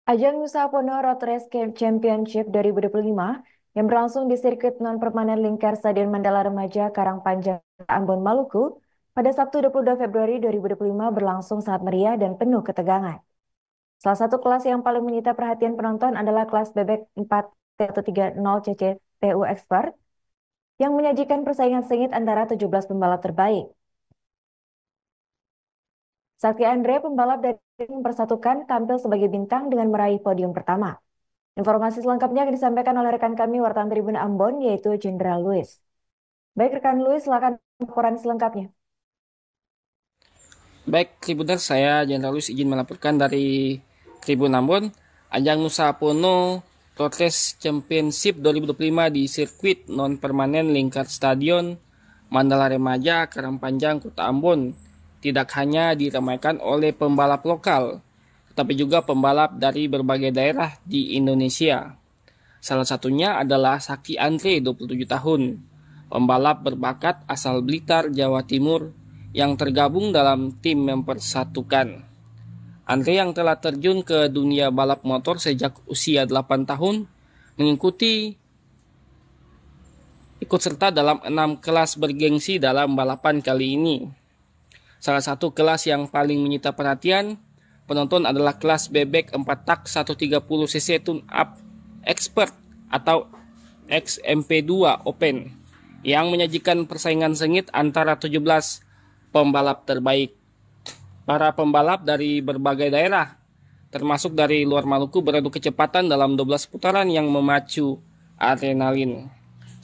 Ajang Nusa Pono Road Race Championship 2025 yang berlangsung di sirkuit non-permanen Lingkar Stadion Mandala Remaja Karangpanjang, Ambon, Maluku pada Sabtu 22 Februari 2025 berlangsung sangat meriah dan penuh ketegangan. Salah satu kelas yang paling menyita perhatian penonton adalah kelas bebek 4T130 CCTU Expert yang menyajikan persaingan sengit antara 17 pembalap terbaik. Sakti Andre, pembalap dari tim Persatukan, tampil sebagai bintang dengan meraih podium pertama. Informasi selengkapnya akan disampaikan oleh rekan kami wartawan Tribun Ambon, yaitu Jenderal Luis. Baik rekan Luis, silakan laporan selengkapnya. Baik, Tribuners, saya Jenderal Luis izin melaporkan dari Tribun Ambon. Ajang Nusa Pono Road Race Championship 2025 di sirkuit non-permanen Lingkar Stadion Mandala Remaja, Karangpanjang, Kota Ambon tidak hanya diramaikan oleh pembalap lokal, tetapi juga pembalap dari berbagai daerah di Indonesia. Salah satunya adalah Sakti Andre, 27 tahun, pembalap berbakat asal Blitar, Jawa Timur, yang tergabung dalam tim mempersatukan. Andre yang telah terjun ke dunia balap motor sejak usia 8 tahun, mengikuti ikut serta dalam 6 kelas bergengsi dalam balapan kali ini. Salah satu kelas yang paling menyita perhatian penonton adalah kelas bebek 4 tak 130cc tune-up expert atau XMP2 Open yang menyajikan persaingan sengit antara 17 pembalap terbaik. Para pembalap dari berbagai daerah, termasuk dari luar Maluku, beradu kecepatan dalam 12 putaran yang memacu adrenalin.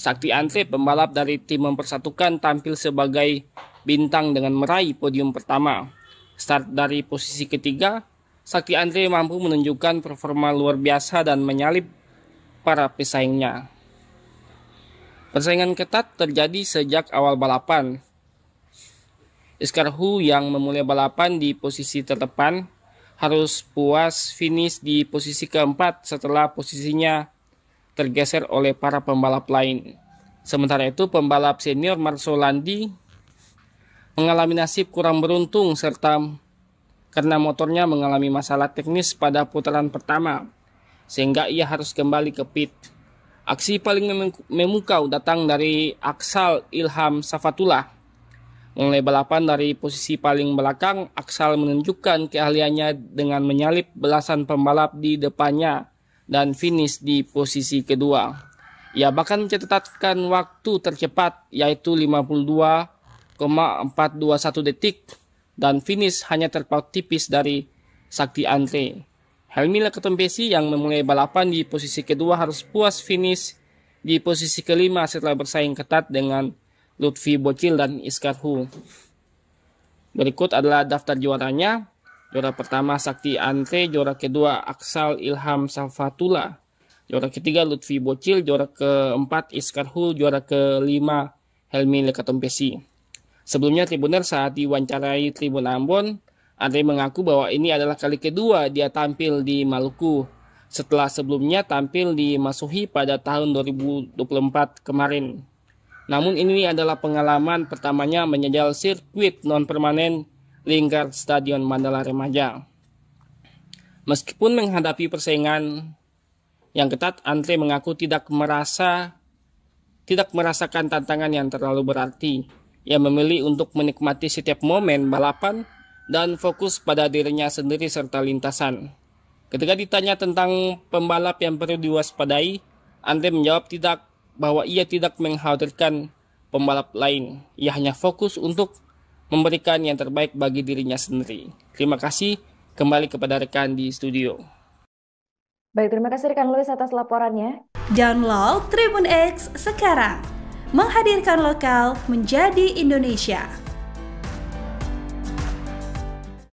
Sakti Andre, pembalap dari tim mempersatukan, tampil sebagai bintang dengan meraih podium pertama. Start dari posisi ketiga, Sakti Andre mampu menunjukkan performa luar biasa dan menyalip para pesaingnya. Persaingan ketat terjadi sejak awal balapan. Iskarhu yang memulai balapan di posisi terdepan harus puas finish di posisi keempat setelah posisinya tergeser oleh para pembalap lain. Sementara itu pembalap senior Marsolandi mengalami nasib kurang beruntung karena motornya mengalami masalah teknis pada putaran pertama, sehingga ia harus kembali ke pit. Aksi paling memukau datang dari Aksal Ilham Safatullah. Mulai balapan dari posisi paling belakang, Aksal menunjukkan keahliannya dengan menyalip belasan pembalap di depannya dan finish di posisi kedua. Ia bahkan mencatatkan waktu tercepat yaitu 52,421 detik dan finish hanya terpaut tipis dari Sakti Andre. Helmi Leketompesi yang memulai balapan di posisi kedua harus puas finish di posisi kelima setelah bersaing ketat dengan Lutfi Bocil dan Iskarhu. Berikut adalah daftar juaranya. Juara pertama Sakti Andre, juara kedua Aksal Ilham Safatullah, juara ketiga Lutfi Bocil, juara keempat Iskarhu, juara kelima Helmi Leketompesi. Sebelumnya Tribuner saat diwawancarai Tribun Ambon, Andre mengaku bahwa ini adalah kali kedua dia tampil di Maluku setelah sebelumnya tampil di Masuhi pada tahun 2024 kemarin. Namun ini adalah pengalaman pertamanya menjajal sirkuit non-permanen Lingkar Stadion Mandala Remaja. Meskipun menghadapi persaingan yang ketat, Andre mengaku tidak merasakan tantangan yang terlalu berarti. Ia memilih untuk menikmati setiap momen balapan dan fokus pada dirinya sendiri serta lintasan. Ketika ditanya tentang pembalap yang perlu diwaspadai, Andre menjawab bahwa ia tidak mengkhawatirkan pembalap lain. Ia hanya fokus untuk memberikan yang terbaik bagi dirinya sendiri. Terima kasih, kembali kepada rekan di studio. Baik, terima kasih rekan Luis atas laporannya. Download Tribun X sekarang, menghadirkan lokal menjadi Indonesia.